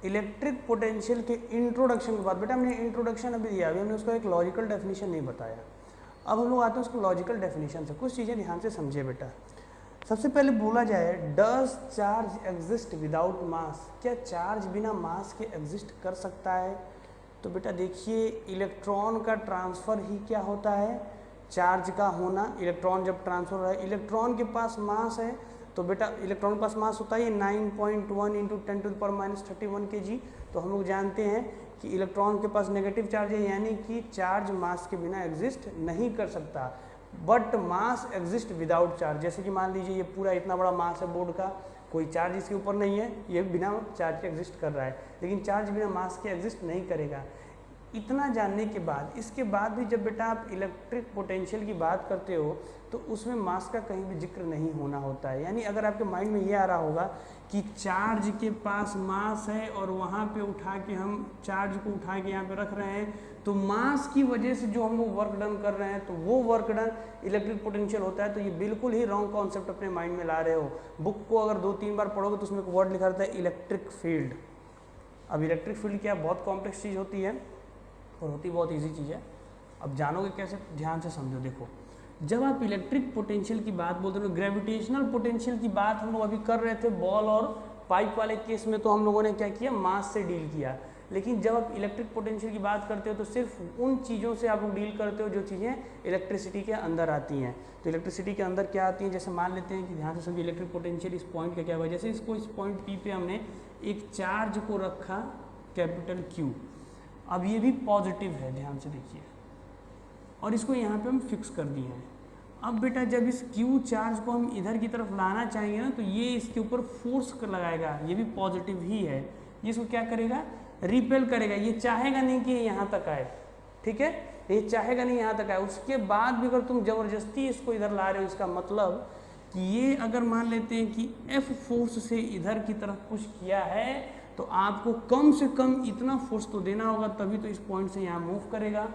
Electric potential के introduction के बाद, बेटा हमने इंट्रोडक्शन अभी दिया, अभी हमने उसका एक लॉजिकल डेफिनेशन नहीं बताया। अब हम लोग आते हैं उसको लॉजिकल डेफिनेशन से। कुछ चीज़ें ध्यान से समझिए बेटा। सबसे पहले बोला जाए, डज चार्ज एग्जिस्ट विदाउट मास, क्या चार्ज बिना मास के एग्जिस्ट कर सकता है? तो बेटा देखिए, इलेक्ट्रॉन का ट्रांसफ़र ही क्या होता है, चार्ज का होना। इलेक्ट्रॉन जब ट्रांसफर हो रहा है, इलेक्ट्रॉन के पास मास है, तो बेटा इलेक्ट्रॉन के पास मास होता है 9.1 इंटू 10⁻31 kg। तो हम लोग जानते हैं कि इलेक्ट्रॉन के पास नेगेटिव चार्ज है, यानी कि चार्ज मास के बिना एग्जिस्ट नहीं कर सकता। But mass exist without charge. जैसे कि मान लीजिए ये पूरा इतना बड़ा मास है बोर्ड का, कोई चार्ज इसके ऊपर नहीं है, ये बिना चार्ज के एग्जिस्ट कर रहा है, लेकिन चार्ज बिना मास के एग्जिस्ट नहीं करेगा। इतना जानने के बाद, इसके बाद भी जब बेटा आप इलेक्ट्रिक पोटेंशियल की बात करते हो तो उसमें मास का कहीं भी जिक्र नहीं होना होता है। यानी अगर आपके माइंड में ये आ रहा होगा कि चार्ज के पास मास है और वहाँ पे उठा के हम चार्ज को उठा के यहाँ पे रख रहे हैं, तो मास की वजह से जो हम लोग वर्क डन कर रहे हैं तो वो वर्क डन इलेक्ट्रिक पोटेंशियल होता है, तो ये बिल्कुल ही रॉन्ग कॉन्सेप्ट अपने माइंड में ला रहे हो। बुक को अगर 2-3 बार पढ़ोगे तो उसमें एक वर्ड लिखा रहता है इलेक्ट्रिक फील्ड। अब इलेक्ट्रिक फील्ड क्या बहुत कॉम्प्लेक्स चीज़ होती है और होती बहुत इजी चीज़ है। अब जानोगे कैसे, ध्यान से समझो। देखो, जब आप इलेक्ट्रिक पोटेंशियल की बात बोलते हो, ग्रेविटेशनल पोटेंशियल की बात हम लोग अभी कर रहे थे बॉल और पाइप वाले केस में, तो हम लोगों ने क्या किया, मास से डील किया। लेकिन जब आप इलेक्ट्रिक पोटेंशियल की बात करते हो तो सिर्फ उन चीज़ों से आप लोग डील करते हो जो चीज़ें इलेक्ट्रिसिटी के अंदर आती हैं। तो इलेक्ट्रिसिटी के अंदर क्या आती हैं, जैसे मान लेते हैं कि ध्यान से समझिए इलेक्ट्रिक पोटेंशियल इस पॉइंट का क्या हुआ। जैसे इसको इस पॉइंट पी पे हमने एक चार्ज को रखा कैपिटल क्यू, अब ये भी पॉजिटिव है, ध्यान से देखिए, और इसको यहाँ पे हम फिक्स कर दिए हैं। अब बेटा जब इस क्यू चार्ज को हम इधर की तरफ लाना चाहेंगे ना, तो ये इसके ऊपर फोर्स लगाएगा, ये भी पॉजिटिव ही है, ये इसको क्या करेगा, रिपेल करेगा। ये चाहेगा नहीं कि ये यहाँ तक आए, ठीक है, ये चाहेगा नहीं यहाँ तक आए। उसके बाद भी अगर तुम ज़बरदस्ती इसको इधर ला रहे हो, इसका मतलब कि ये अगर मान लेते हैं कि एफ फोर्स से इधर की तरफ पुश किया है, तो आपको कम से कम इतना फोर्स तो देना होगा, तभी तो इस पॉइंट से यहाँ मूव करेगा।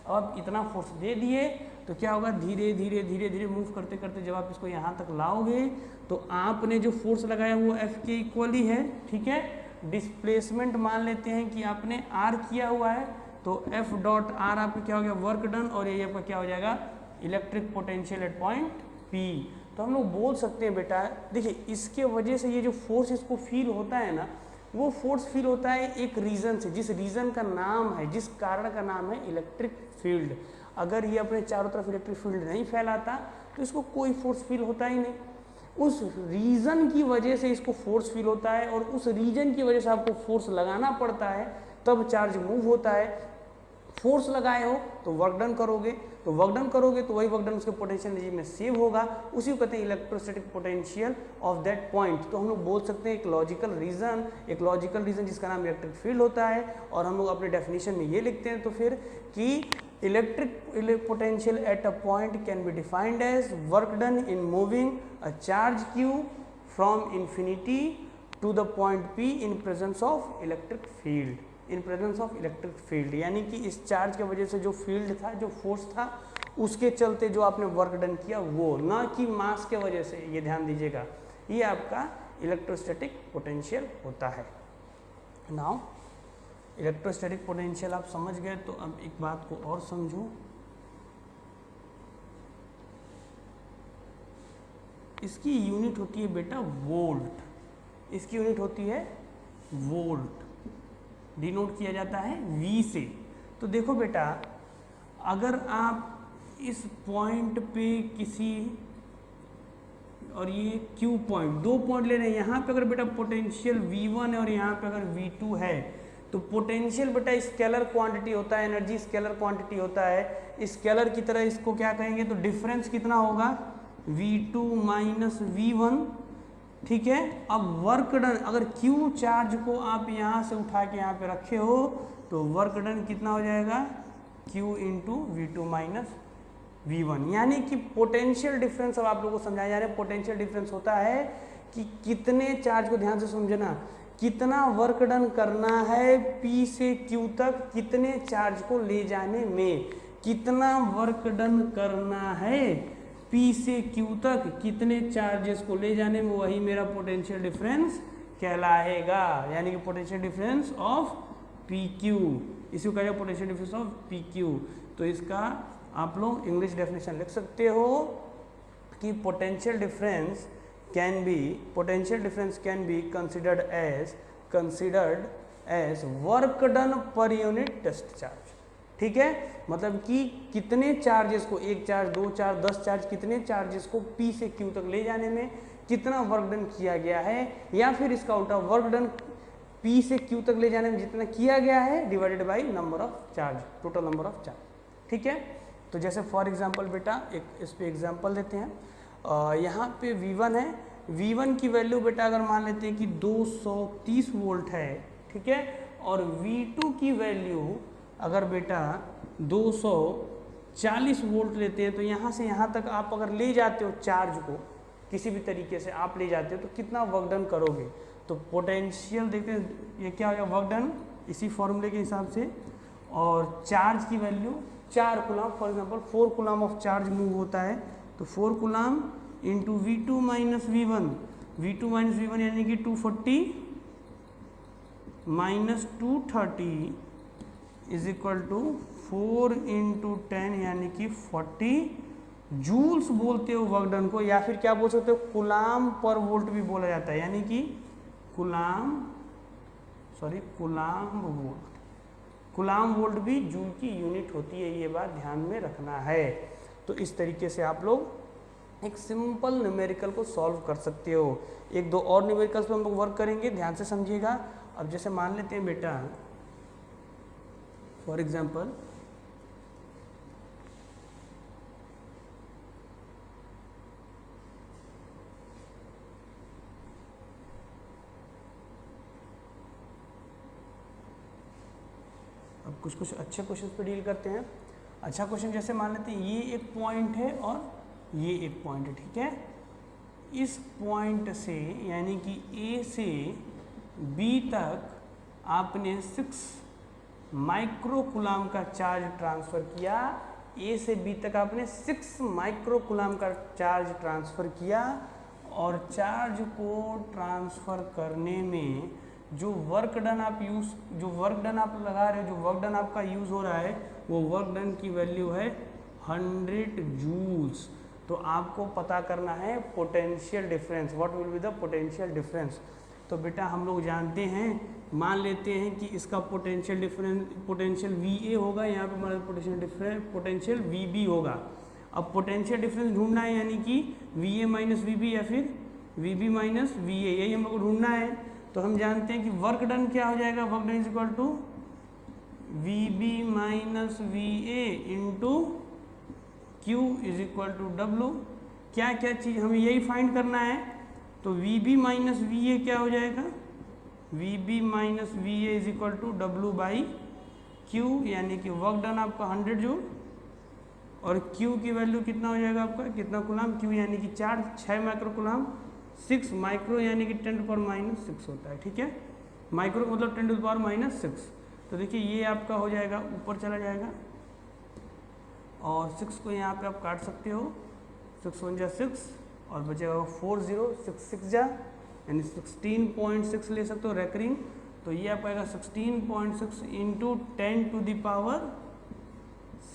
अब इतना फोर्स दे दिए तो क्या होगा, धीरे धीरे धीरे धीरे मूव करते करते जब आप इसको यहाँ तक लाओगे तो आपने जो फोर्स लगाया वो एफ के इक्वल ही है, ठीक है। डिस्प्लेसमेंट मान लेते हैं कि आपने आर किया हुआ है, तो एफ डॉट आर आपका क्या हो गया, वर्क डन, और ये आपका क्या हो जाएगा, electric potential eight point P. तो हम लोग बोल सकते हैं बेटा, देखिए इसके वजह से ये जो फोर्स इसको फील होता है ना, वो फोर्स फील होता है एक रीज़न से, जिस रीज़न का नाम है, जिस कारण का नाम है इलेक्ट्रिक फील्ड। अगर ये अपने चारों तरफ इलेक्ट्रिक फील्ड नहीं फैलाता तो इसको कोई फोर्स फील होता ही नहीं। उस रीज़न की वजह से इसको फोर्स फील होता है, और उस रीजन की वजह से आपको फोर्स लगाना पड़ता है, तब चार्ज मूव होता है। फोर्स लगाए हो तो वर्क डन करोगे, तो वर्क डन करोगे तो वही वर्क डन उसके पोटेंशियल एनर्जी में सेव होगा, उसी को कहते हैं electrostatic potential of that point. तो हम लोग बोल सकते हैं एक लॉजिकल रीजन जिसका नाम इलेक्ट्रिक फील्ड होता है, और हम लोग अपने डेफिनेशन में ये लिखते हैं तो फिर कि electric potential at a point can be defined as work done in moving a charge Q from infinity to the point P in presence of electric field, in presence of electric field. यानी कि इस charge की वजह से जो field था, जो force था, उसके चलते जो आपने वर्क डन किया वो, ना कि मास के वजह से। ये ध्यान दीजिएगा, ये आपका इलेक्ट्रोस्टैटिक पोटेंशियल होता है। नाउ इलेक्ट्रोस्टैटिक पोटेंशियल आप समझ गए, तो अब एक बात को और समझो। इसकी यूनिट होती है बेटा वोल्ट, इसकी यूनिट होती है वोल्ट, डिनोट किया जाता है V से। तो देखो बेटा, अगर आप इस पॉइंट पे किसी, और ये Q पॉइंट, 2 पॉइंट ले रहे हैं, यहाँ पे अगर बेटा पोटेंशियल V1 है और यहाँ पे अगर V2 है, तो पोटेंशियल बेटा स्केलर क्वांटिटी होता है, एनर्जी स्केलर क्वांटिटी होता है। स्केलर की तरह इसको क्या कहेंगे, तो डिफरेंस कितना होगा, V2 माइनस V1, ठीक है। अब वर्क डन, अगर Q चार्ज को आप यहाँ से उठा के यहाँ पे रखे हो तो वर्क डन कितना हो जाएगा, Q into V2 minus V1। यानी कि पोटेंशियल डिफरेंस, अब आप लोगों को समझाया जा रहा है, पोटेंशियल डिफरेंस होता है कि कितने चार्ज को, ध्यान से समझना, कितना वर्क डन करना है P से Q तक, कितने चार्ज को ले जाने में, कितना वर्क डन करना है P से Q तक, कितने चार्जेस को ले जाने में, वही मेरा पोटेंशियल डिफरेंस कहलाएगा, यानी कि potential difference of P Q, इसको कहेगा potential difference of P Q. तो इसका आप लोग इंग्लिश डेफिनेशन लिख सकते हो कि potential difference can be considered as work done per unit test charge. ठीक है, मतलब कि कितने चार्जेस को, एक चार्ज, दो चार्ज, 10 चार्ज, कितने चार्जेस को P से Q तक ले जाने में कितना वर्क डन किया गया है, या फिर इसका उल्टा वर्क डन P से Q तक ले जाने में जितना किया गया है divided by number of charge, total number of charge. ठीक है, तो जैसे फॉर एग्जांपल बेटा एक इस पे एग्जांपल देते हैं। यहाँ पे V1 है, V1 की वैल्यू बेटा अगर मान लेते हैं कि 230 वोल्ट है, ठीक है, और V2 की वैल्यू अगर बेटा 240 वोल्ट लेते हैं, तो यहाँ से यहाँ तक आप अगर ले जाते हो चार्ज को, किसी भी तरीके से आप ले जाते हो, तो कितना वर्क डन करोगे। तो पोटेंशियल देखते हैं ये क्या हो गया, वर्क डन इसी फॉर्मूले के हिसाब से, और चार्ज की value 4 coulomb, for example 4 coulomb of charge move होता है, तो 4 coulomb into V2 minus V1 यानी कि 240 minus 230 is equal to 4 into 10 यानी कि 40 जूल्स बोलते हो वर्क डन को, या फिर क्या बोल सकते हो, कूलाम पर वोल्ट भी बोला जाता है, यानी कि कूलाम वोल्ट भी जूल की यूनिट होती है, ये बात ध्यान में रखना है। तो इस तरीके से आप लोग एक सिंपल न्यूमेरिकल को सॉल्व कर सकते हो। एक दो और न्यूमेरिकल्स पे हम लोग वर्क करेंगे, ध्यान से समझिएगा। अब जैसे मान लेते हैं बेटा फॉर एग्जांपल अब कुछ अच्छे क्वेश्चन पे डील करते हैं। अच्छा क्वेश्चन जैसे मान लेते हैं ये एक पॉइंट है और ये एक पॉइंट है, ठीक है, इस पॉइंट से यानी कि A से B तक आपने 6 माइक्रो कूलाम का चार्ज ट्रांसफ़र किया। A से B तक आपने 6 माइक्रो कूलाम का चार्ज ट्रांसफ़र किया, और चार्ज को ट्रांसफ़र करने में जो वर्क डन आप लगा रहे हो, जो वर्क डन आपका यूज़ हो रहा है, वो वर्क डन की वैल्यू है 100 जूल्स। तो आपको पता करना है potential difference, what will be the potential difference. तो बेटा हम लोग जानते हैं, मान लेते हैं कि इसका पोटेंशियल VA होगा, यहाँ पे हमारा पोटेंशियल VB होगा। अब पोटेंशियल डिफरेंस ढूंढना है, यानी कि VA माइनस VB या फिर VB माइनस VA, यही हम लोग को ढूंढना है। तो हम जानते हैं कि वर्क डन क्या हो जाएगा, work done is equal to VB minus VA into Q is equal to W। क्या क्या चीज़ हमें यही फाइंड करना है। तो VB माइनस VA क्या हो जाएगा, VB minus VA is equal to W by Q, यानी कि वर्क डन आपका 100 जूल, और Q की वैल्यू कितना हो जाएगा आपका, कितना कूलाम, Q यानी कि 6 माइक्रो कूलाम, 6 माइक्रो यानी कि 10 टू पावर माइनस 6 होता है, ठीक है, माइक्रो मतलब 10 टू पावर माइनस 6। तो देखिए ये आपका हो जाएगा, ऊपर चला जाएगा, और 6 को यहाँ पे आप काट सकते हो, 6 1 जा 6 और बचेगा 4 0 6 6 जा, यानी 16.6 ले सकते हो रेकरिंग। तो ये आपका आएगा 16.6 इंटू 10 टू द पावर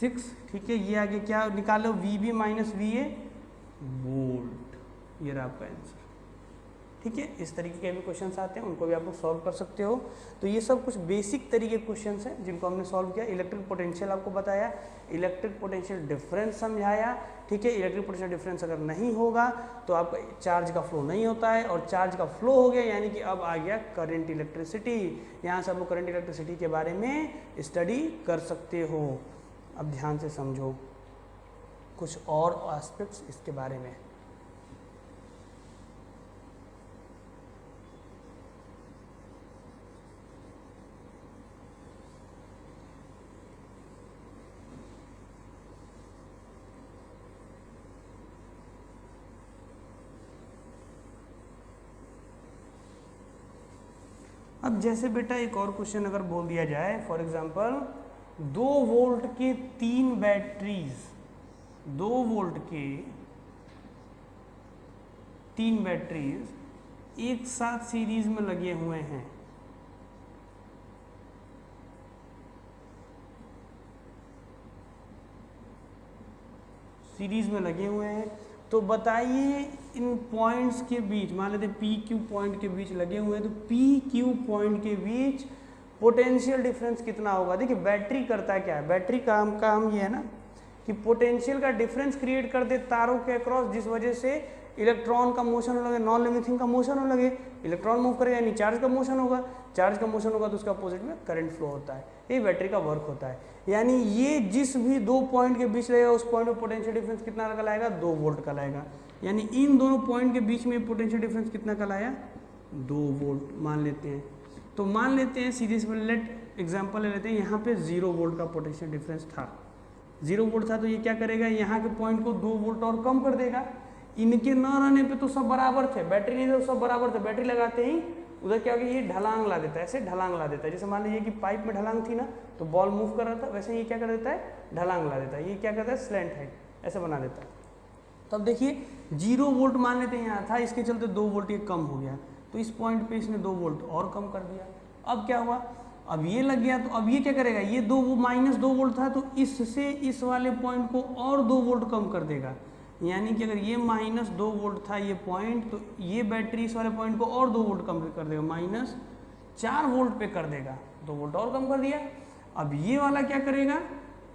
6, ठीक है। ये आगे क्या निकालो, VB माइनस VA वोल्ट, ये रहा आपका आंसर, ठीक है। इस तरीके के भी क्वेश्चंस आते हैं, उनको भी आप लोग सॉल्व कर सकते हो। तो ये सब कुछ बेसिक तरीके के क्वेश्चंस हैं जिनको हमने सॉल्व किया। इलेक्ट्रिक पोटेंशियल आपको बताया, इलेक्ट्रिक पोटेंशियल डिफरेंस समझाया, ठीक है। इलेक्ट्रिक पोटेंशियल डिफरेंस अगर नहीं होगा तो आपका चार्ज का फ्लो नहीं होता है, और चार्ज का फ्लो हो गया यानी कि अब आ गया करंट इलेक्ट्रिसिटी। यहाँ से आप लोग करंट इलेक्ट्रिसिटी के बारे में स्टडी कर सकते हो। अब ध्यान से समझो कुछ और एस्पेक्ट्स इसके बारे में। अब जैसे बेटा एक और क्वेश्चन अगर बोल दिया जाए, फॉर एग्जांपल 2 वोल्ट के 3 बैटरीज, 2 वोल्ट के 3 बैटरीज एक साथ सीरीज में लगे हुए हैं, सीरीज में लगे हुए हैं, तो बताइए इन पॉइंट्स के बीच, मान लेते पी क्यू पॉइंट के बीच लगे हुए हैं, तो पी क्यू पॉइंट के बीच पोटेंशियल डिफरेंस कितना होगा। देखिए बैटरी करता है क्या है, बैटरी काम ये है ना कि पोटेंशियल का डिफरेंस क्रिएट कर दे तारों के अक्रॉस, जिस वजह से इलेक्ट्रॉन का मोशन होने लगे, नॉन लिविंग थिंग का मोशन होने लगे, इलेक्ट्रॉन मूव करेगा यानी चार्ज का मोशन होगा, चार्ज का मोशन होगा तो उसका अपोजिट में करंट फ्लो होता है। ये बैटरी का वर्क होता है। यानी ये जिस भी दो पॉइंट के बीच लगेगा उस पॉइंट में पोटेंशियल डिफरेंस कितना कहलाएगा, 2 वोल्ट कहलाएगा। यानी इन दोनों पॉइंट के बीच में पोटेंशियल डिफरेंस कितना कहलाया, 2 वोल्ट मान लेते हैं। तो मान लेते हैं सीधे से लेट एग्जांपल ले लेते हैं, यहाँ पे 0 वोल्ट का पोटेंशियल डिफरेंस था, 0 वोल्ट था, तो ये क्या करेगा, यहाँ के पॉइंट को 2 वोल्ट और कम कर देगा। इनके न रहने पे तो सब बराबर थे, बैटरी नहीं थे तो सब बराबर थे, बैटरी लगाते ही उधर क्या होगा, ये ढलांग ला देता है, ऐसे ढलांग ला देता है। जैसे मान लीजिए कि पाइप में ढलांग थी ना, तो बॉल मूव कर रहा था, वैसे ये क्या कर देता है, ढलांग ला देता है। ये क्या करता है, स्लैंट है, ऐसे बना देता है। तो अब देखिए 0 वोल्ट मान लेते हैं यहाँ था, इसके चलते 2 वोल्ट ये कम हो गया, तो इस पॉइंट पे इसने 2 वोल्ट और कम कर दिया। अब क्या हुआ, अब ये लग गया, तो अब ये क्या करेगा, ये -2 वोल्ट था, तो इससे इस वाले पॉइंट को और 2 वोल्ट कम कर देगा। यानी कि अगर ये -2 वोल्ट था ये पॉइंट, तो ये बैटरी इस वाले पॉइंट को और 2 वोल्ट कम कर देगा, -4 वोल्ट पे कर देगा, 2 वोल्ट और कम कर दिया। अब ये वाला क्या करेगा,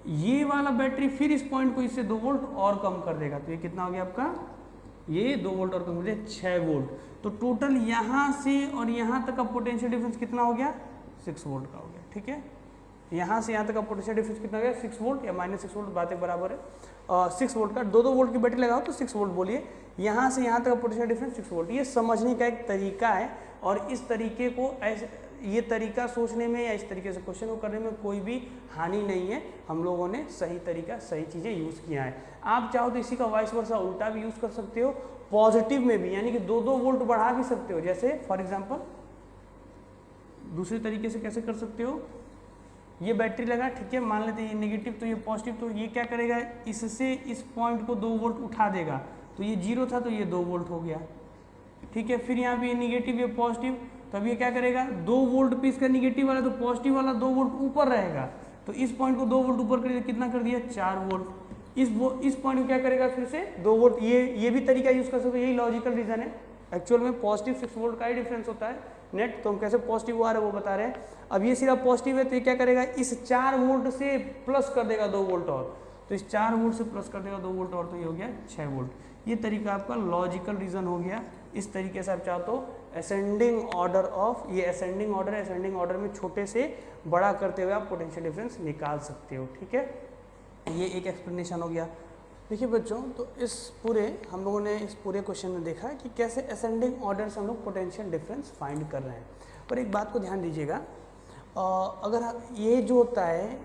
ये वाला बैटरी फिर इस पॉइंट को इससे 2 वोल्ट और कम कर देगा, तो ये कितना हो गया आपका, ये 2 वोल्ट और कम कर दिया, 6 वोल्ट। तो टोटल यहाँ से और यहाँ तक का पोटेंशियल डिफरेंस कितना हो गया, 6 वोल्ट का हो गया। ठीक है, यहाँ से यहाँ तक का पोटेंशियल डिफरेंस कितना हो गया, 6 वोल्ट या -6 वोल्ट, बातें बराबर है। 6 वोल्ट का 2 वोल्ट की बैटरी लगाओ तो 6 वोल्ट बोलिए, यहाँ से यहाँ तक का पोटेंशियल डिफरेंस 6 वोल्ट। ये समझने का एक तरीका है, और इस तरीके को ऐसे, ये तरीका सोचने में या इस तरीके से क्वेश्चन को करने में कोई भी हानि नहीं है। हम लोगों ने सही तरीका, सही चीज़ें यूज़ किया है। आप चाहो तो इसी का वाइस वर्सा उल्टा भी यूज़ कर सकते हो, पॉजिटिव में भी, यानी कि 2 वोल्ट बढ़ा भी सकते हो। जैसे फॉर एग्जांपल दूसरे तरीके से कैसे कर सकते हो, ये बैटरी लगा, ठीक है, मान लेते हैं ये नेगेटिव तो ये पॉजिटिव, तो ये क्या करेगा, इससे इस पॉइंट को 2 वोल्ट उठा देगा, तो ये 0 था तो ये 2 वोल्ट हो गया। ठीक है, फिर यहाँ पे ये नेगेटिव ये पॉजिटिव, तब ये क्या करेगा, 2 वोल्ट पे इसका नेगेटिव वाला, तो पॉजिटिव वाला 2 वोल्ट ऊपर रहेगा, तो इस पॉइंट को 2 वोल्ट ऊपर कर दिया, कितना कर दिया, 4 वोल्ट। इस पॉइंट को क्या करेगा, फिर से 2 वोल्ट। ये भी तरीका यूज कर सकते हो, यही लॉजिकल रीजन है। एक्चुअल में पॉजिटिव 6 वोल्ट का ही डिफरेंस होता है नेट, तो हम कैसे पॉजिटिव आ रहा है वो बता रहे हैं। अब ये सिर्फ पॉजिटिव है, तो ये क्या करेगा, इस 4 वोल्ट से प्लस कर देगा 2 वोल्ट और, तो इस 4 वोल्ट से प्लस कर देगा 2 वोल्ट और, तो ये हो गया 6 वोल्ट। ये तरीका आपका लॉजिकल रीजन हो गया। इस तरीके से आप चाहो तो असेंडिंग ऑर्डर ऑफ, ये असेंडिंग ऑर्डर है, असेंडिंग ऑर्डर में छोटे से बड़ा करते हुए आप पोटेंशियल डिफरेंस निकाल सकते हो। ठीक है, ये एक एक्सप्लेनेशन हो गया। देखिए बच्चों, तो इस पूरे हम लोगों ने इस पूरे क्वेश्चन में देखा कि कैसे असेंडिंग ऑर्डर से हम लोग पोटेंशियल डिफरेंस फाइंड कर रहे हैं। पर एक बात को ध्यान दीजिएगा, अगर ये जो होता है,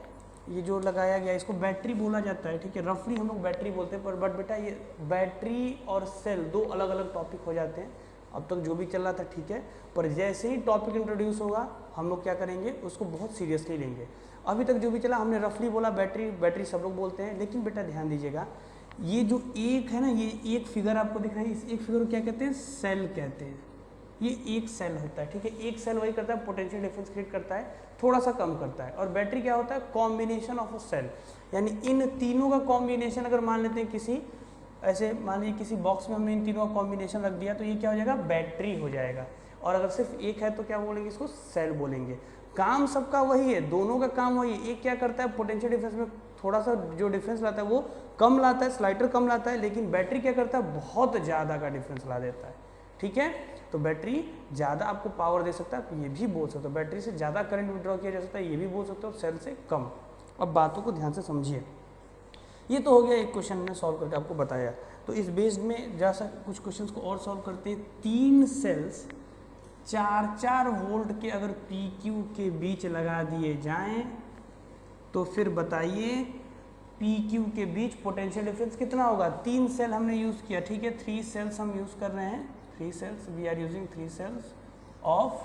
ये जो लगाया गया, इसको बैटरी बोला जाता है। ठीक है, रफली हम लोग बैटरी बोलते हैं, पर बट बेटा ये बैटरी और सेल 2 अलग अलग टॉपिक हो जाते हैं। अब तक जो भी चल रहा था ठीक है, पर जैसे ही टॉपिक इंट्रोड्यूस होगा हम लोग क्या करेंगे, उसको बहुत सीरियसली लेंगे। अभी तक जो भी चला हमने रफली बोला, बैटरी सब लोग बोलते हैं, लेकिन बेटा ध्यान दीजिएगा, ये जो एक है ना, ये एक फिगर आपको दिख रहा है, इस एक फिगर को क्या कहते हैं, सेल कहते हैं। ये एक सेल होता है। ठीक है, एक सेल वही करता है, पोटेंशियल डिफरेंस क्रिएट करता है, थोड़ा सा कम करता है। और बैटरी क्या होता है, कॉम्बिनेशन ऑफ अ सेल, यानी इन तीनों का कॉम्बिनेशन। अगर मान लेते हैं किसी ऐसे, मान लीजिए किसी बॉक्स में हमने इन तीनों का कॉम्बिनेशन रख दिया, तो ये क्या हो जाएगा, बैटरी हो जाएगा। और अगर सिर्फ एक है तो क्या बोलेंगे, इसको सेल बोलेंगे। काम सबका वही है, दोनों का काम वही है। एक क्या करता है, पोटेंशियल डिफरेंस में थोड़ा सा जो डिफरेंस लाता है वो कम लाता है, स्लाइडर कम लाता है, लेकिन बैटरी क्या करता है, बहुत ज़्यादा का डिफरेंस ला देता है। ठीक है, तो बैटरी ज़्यादा आपको पावर दे सकता है, आप ये भी बोल सकते हो। बैटरी से ज़्यादा करंट विड्रॉ किया जा सकता है, ये भी बोल सकते हो, सेल से कम। अब बातों को ध्यान से समझिए। ये तो हो गया एक क्वेश्चन में सॉल्व करके आपको बताया। तो इस बेस्ड में जैसा कुछ क्वेश्चंस को और सॉल्व करते हैं। 3 सेल्स 4-4 वोल्ट के अगर पी क्यू के बीच लगा दिए जाएं, तो फिर बताइए पी क्यू के बीच पोटेंशियल डिफरेंस कितना होगा। 3 सेल हमने यूज़ किया, ठीक है, 3 सेल्स हम यूज़ कर रहे हैं, 3 cells, we are using 3 cells of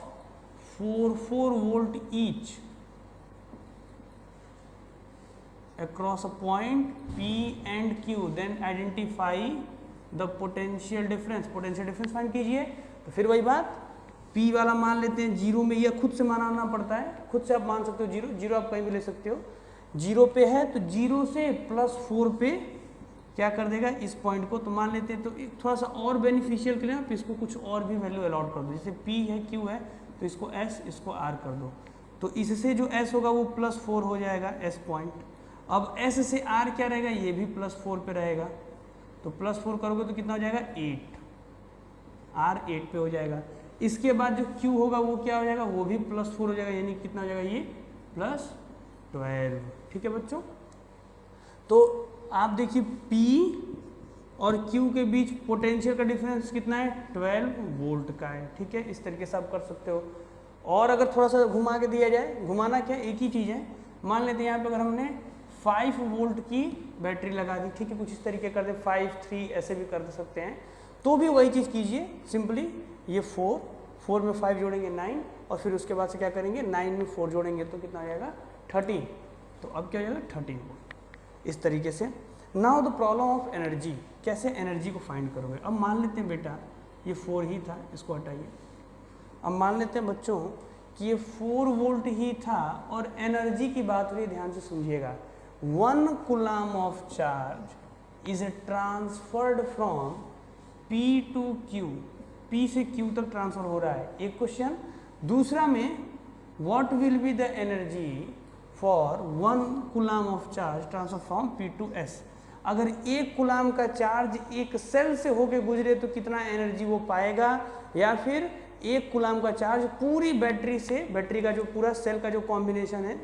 4 volt each across a point P and Q, then identify the potential difference। potential difference find कीजिए। तो फिर वही बात, P वाला मान लेते हैं 0 में, यह खुद से मानना पड़ता है, खुद से आप मान सकते हो 0, 0 आप कहीं भी ले सकते हो, 0 पे है तो 0 से +4 पे क्या कर देगा इस पॉइंट को, तो मान लेते हैं, तो एक थोड़ा सा और बेनिफिशियल के लिए आप इसको कुछ और भी वैल्यू अलॉट कर दो, जैसे P है Q है तो इसको S इसको R कर दो, तो इससे जो S होगा वो +4 हो जाएगा S पॉइंट। अब S से R क्या रहेगा, ये भी +4 पे रहेगा, तो +4 करोगे तो कितना हो जाएगा 8, R 8 पे हो जाएगा। इसके बाद जो Q होगा वो क्या हो जाएगा, वो भी +4 हो जाएगा, यानी कितना हो जाएगा ये +12। ठीक है बच्चों, तो आप देखिए P और Q के बीच पोटेंशियल का डिफरेंस कितना है, 12 वोल्ट का है। ठीक है, इस तरीके से आप कर सकते हो। और अगर थोड़ा सा घुमा के दिया जाए, घुमाना क्या, एक ही चीज़ है, मान लेते हैं यहाँ पे अगर हमने 5 वोल्ट की बैटरी लगा दी, ठीक है, कुछ इस तरीके कर दे, 5, 3 ऐसे भी कर सकते हैं, तो भी वही चीज़ कीजिए, सिंपली ये 4 में 5 जोड़ेंगे 9, और फिर उसके बाद से क्या करेंगे 9 में 4 जोड़ेंगे तो कितना हो जाएगा 13, तो अब क्या हो जाएगा 13 वोल्ट। इस तरीके से now the problem of energy, कैसे एनर्जी को फाइंड करोगे। अब मान लेते हैं बेटा ये 4 ही था, इसको हटाइए। अब मान लेते हैं बच्चों कि ये 4 वोल्ट ही था और एनर्जी की बात हो रही है, ध्यान से सुनिएगा। 1 coulomb of charge is transferred from P to Q, P से Q तक ट्रांसफर हो रहा है, एक क्वेश्चन। दूसरा में what will be the energy for 1 coulomb of charge transfer from P to S। अगर 1 कूलम का चार्ज एक सेल से होके गुजरे तो कितना एनर्जी वो पाएगा, या फिर 1 कूलम का चार्ज पूरी बैटरी से, बैटरी का जो पूरा सेल का जो कॉम्बिनेशन है,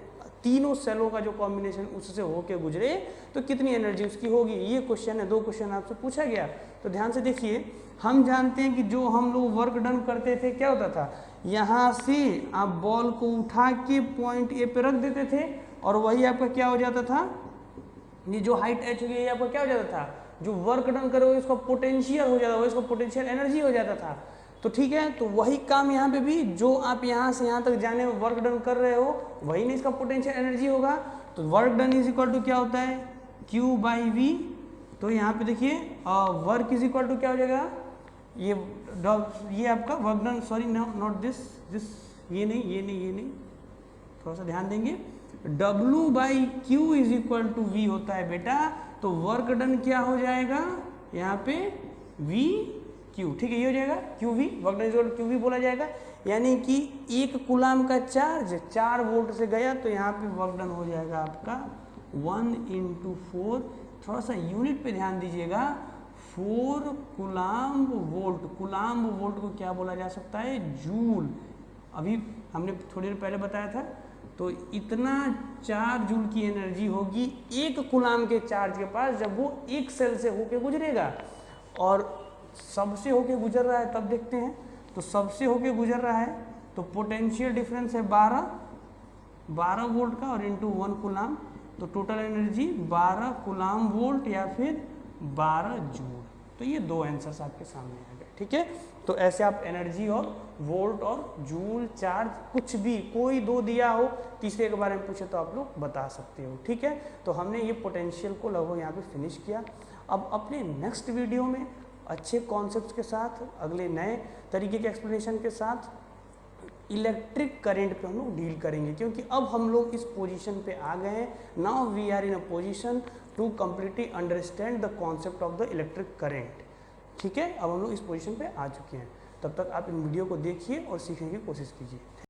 तीनों सेलों का जो कॉम्बिनेशन उससे होके गुजरे तो कितनी एनर्जी उसकी होगी। ये क्वेश्चन है, 2 क्वेश्चन आपसे पूछा गया। तो ध्यान से देखिए, हम जानते हैं कि जो हम लोग वर्क डन करते थे क्या होता था, यहाँ से आप बॉल को उठा के पॉइंट ए पे रख देते थे और वही आपका क्या हो जाता था, ये जो हाइट h होगी ये आपका क्या हो जाता था, जो वर्क डन करोगे इसका पोटेंशियल हो जाता है, इसका पोटेंशियल एनर्जी हो जाता था। तो ठीक है, तो वही काम यहाँ पे भी, जो आप यहाँ से यहाँ तक जाने में वर्क डन कर रहे हो वही नहीं इसका पोटेंशियल एनर्जी होगा। तो work done is equal to क्या होता है Q/V। तो यहाँ पे देखिए वर्क इज इक्वल टू क्या हो जाएगा, ये आपका work done, sorry not this, ये नहीं, थोड़ा सा ध्यान देंगे, W/Q is equal to V होता है बेटा। तो वर्क डन क्या हो जाएगा यहाँ पे VQ, ठीक है, ये हो जाएगा QV, work done is equal to QV बोला जाएगा। यानी कि 1 कूलम का चार्ज 4 वोल्ट से गया तो यहाँ पे वर्क डन हो जाएगा आपका 1 × 4, थोड़ा सा यूनिट पे ध्यान दीजिएगा, 4 कूलम वोल्ट। कूलम वोल्ट को क्या बोला जा सकता है, जूल। अभी हमने थोड़ी देर पहले बताया था, तो इतना 4 जूल की एनर्जी होगी 1 कूलम के चार्ज के पास जब वो एक सेल से होके गुजरेगा। और सबसे होके गुजर रहा है, तब देखते हैं, तो सबसे होके गुजर रहा है तो पोटेंशियल डिफरेंस है 12 वोल्ट का और इंटू 1 कूलम, तो टोटल एनर्जी 12 कूलम वोल्ट या फिर 12 जूल। तो ये 2 आंसर्स आपके सामने आ गए। ठीक है, तो ऐसे आप एनर्जी और वोल्ट और जूल, चार्ज, कुछ भी कोई 2 दिया हो, तीसरे के बारे में पूछे तो आप लोग बता सकते हो। ठीक है, तो हमने ये पोटेंशियल को लगभग यहाँ पे फिनिश किया। अब अपने नेक्स्ट वीडियो में अच्छे कॉन्सेप्ट्स के साथ, अगले नए तरीके के एक्सप्लेनेशन के साथ इलेक्ट्रिक करंट पे हम लोग डील करेंगे, क्योंकि अब हम लोग इस पोजीशन पे आ गए हैं। Now we are in a position to completely understand the concept of the electric current. ठीक है, अब हम लोग इस पोजीशन पे आ चुके हैं। तब तक आप इन वीडियो को देखिए और सीखने की कोशिश कीजिए।